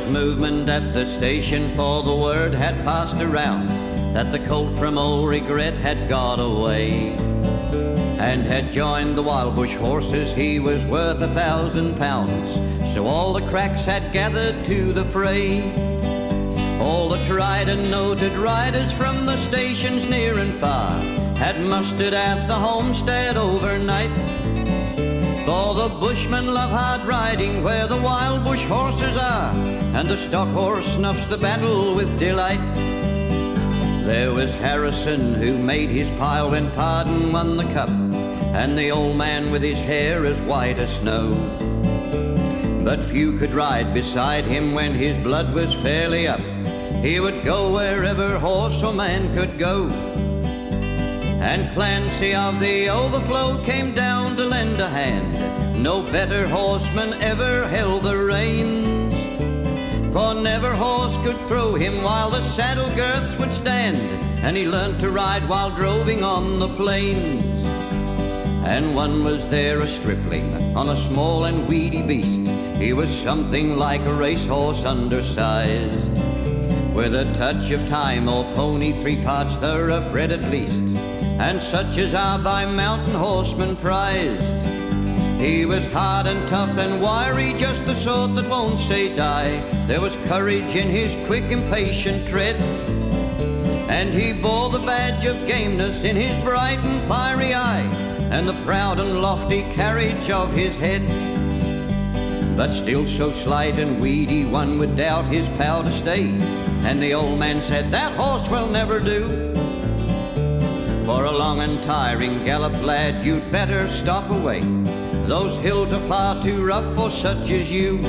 movement at the station, for the word had passed around that the colt from Old Regret had got away and had joined the Wild Bush horses. He was worth £1,000, so all the cracks had gathered to the fray. All the tried and noted riders from the stations near and far had mustered at the homestead overnight. For the bushmen love hard riding where the Wild Bush horses are, and the stock horse snuffs the battle with delight. There was Harrison, who made his pile when Pardon won the cup, and the old man with his hair as white as snow. But few could ride beside him when his blood was fairly up. He would go wherever horse or man could go. And Clancy of the Overflow came down to lend a hand. No better horseman ever held the reins, for never horse could throw him while the saddle girths would stand, and he learned to ride while droving on the plains. And one was there, a stripling on a small and weedy beast. He was something like a racehorse undersized, with a touch of time or pony, 3 parts thoroughbred at least, and such as are by mountain horsemen prized. He was hard and tough and wiry, just the sort that won't say die. There was courage in his quick, impatient tread, and he bore the badge of gameness in his bright and fiery eye, and the proud and lofty carriage of his head. But still so slight and weedy, one would doubt his power to stay, and the old man said, "That horse will never do. For a long and tiring gallop, lad, you'd better stop away. Those hills are far too rough for such as you."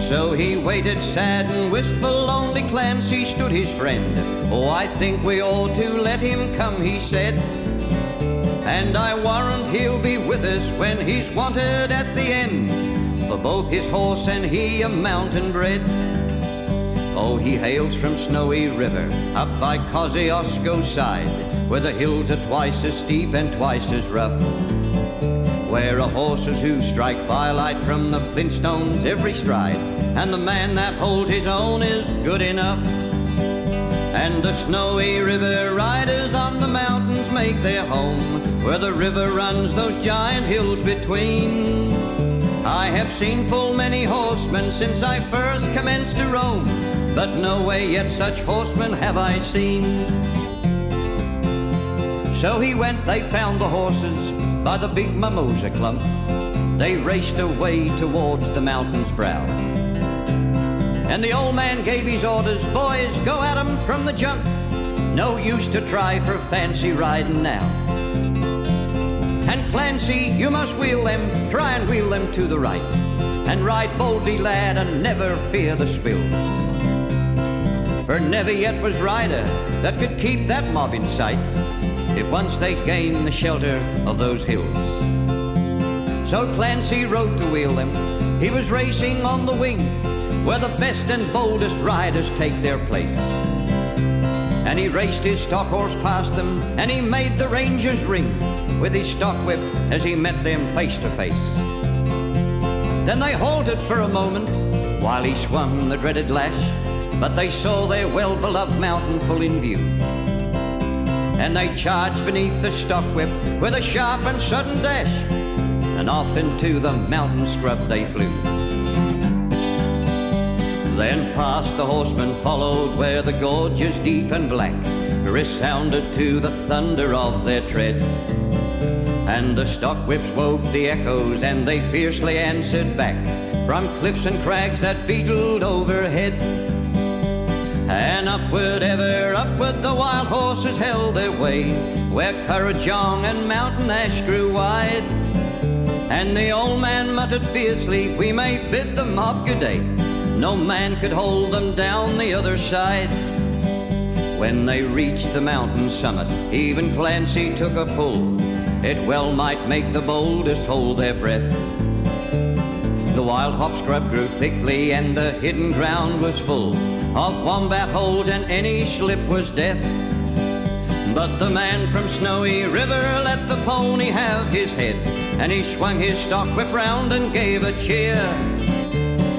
So he waited sad and wistful, only Clancy stood his friend. "Oh, I think we ought to let him come," he said, "and I warrant he'll be with us when he's wanted at the end, for both his horse and he are mountain bred." Oh, he hails from Snowy River, up by Kosciuszko's side, where the hills are twice as steep and twice as rough, where are horses who strike firelight from the flintstones every stride, and the man that holds his own is good enough. And the Snowy River riders on the mountains make their home, where the river runs those giant hills between. I have seen full many horsemen since I first commenced to roam, but no way yet such horsemen have I seen. So he went, they found the horses by the big mimosa clump. They raced away towards the mountain's brow, and the old man gave his orders, "Boys, go at 'em from the jump. No use to try for fancy riding now. And Clancy, you must wheel them, try and wheel them to the right, and ride boldly, lad, and never fear the spills. For never yet was rider that could keep that mob in sight, if once they gain the shelter of those hills." So Clancy rode to wheel them. He was racing on the wing, where the best and boldest riders take their place. And he raced his stock horse past them, and he made the rangers ring with his stock whip as he met them face to face. Then they halted for a moment while he swung the dreaded lash, but they saw their well-beloved mountain full in view, and they charged beneath the stock whip with a sharp and sudden dash, and off into the mountain scrub they flew. Then fast the horsemen followed, where the gorges deep and black resounded to the thunder of their tread, and the stock whips woke the echoes, and they fiercely answered back from cliffs and crags that beetled overhead. And upward, ever upward, the wild horses held their way, where Currajong and Mountain Ash grew wide, and the old man muttered fiercely, "We may bid the mob good day, no man could hold them down the other side." When they reached the mountain summit, even Clancy took a pull. It well might make the boldest hold their breath. The wild hop scrub grew thickly, and the hidden ground was full of wombat holes, and any slip was death. But the man from Snowy River let the pony have his head, and he swung his stock whip round and gave a cheer.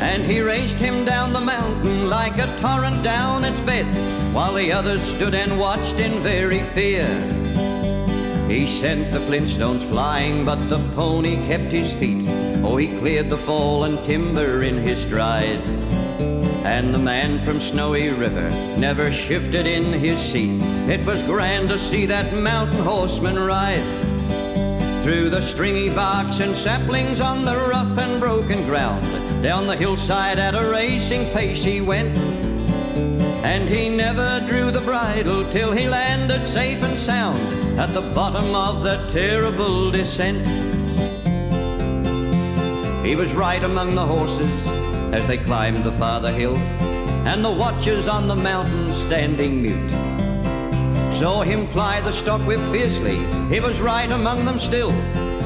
and he raced him down the mountain like a torrent down its bed, while the others stood and watched in very fear. He sent the flintstones flying, but the pony kept his feet. Oh, he cleared the fallen timber in his stride, and the man from Snowy River never shifted in his seat. It was grand to see that mountain horseman ride through the stringy barks and saplings on the rough and broken ground. Down the hillside at a racing pace he went, and he never drew the bridle till he landed safe and sound at the bottom of the terrible descent. He was right among the horses as they climbed the farther hill, and the watchers on the mountain standing mute saw him ply the stockwhip fiercely. He was right among them still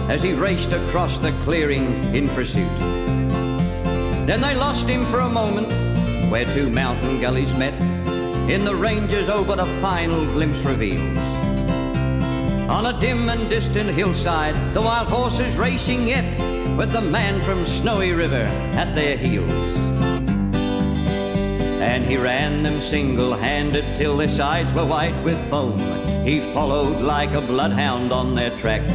as he raced across the clearing in pursuit. Then they lost him for a moment where two mountain gullies met. In the ranges, oh, but a final glimpse reveals, on a dim and distant hillside, the wild horses racing yet, with the man from Snowy River at their heels. And he ran them single-handed till their sides were white with foam. He followed like a bloodhound on their track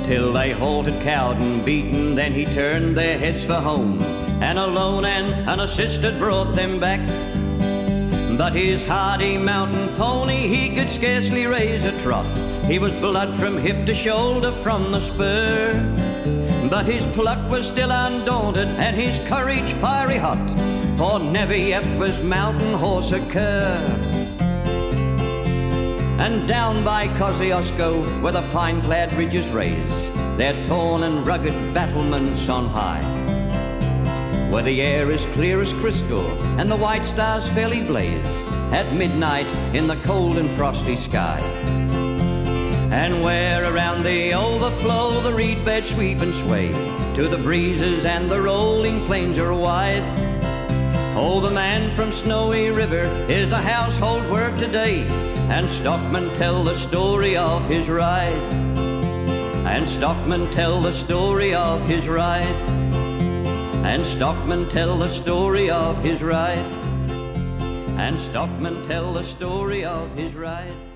till they halted, cowed and beaten. Then he turned their heads for home, and alone and unassisted brought them back. But his hardy mountain pony, he could scarcely raise a trot. He was blood from hip to shoulder from the spur, but his pluck was still undaunted and his courage fiery hot, for never yet was mountain horse a cur. And down by Kosciuszko, where the pine-clad ridges raise their torn and rugged battlements on high, where the air is clear as crystal and the white stars fairly blaze at midnight in the cold and frosty sky, and where around the overflow the reed beds sweep and sway to the breezes and the rolling plains are wide. Oh, the man from Snowy River is a household word today, and stockmen tell the story of his ride, and stockmen tell the story of his ride, and stockmen tell the story of his ride, and stockmen tell the story of his ride.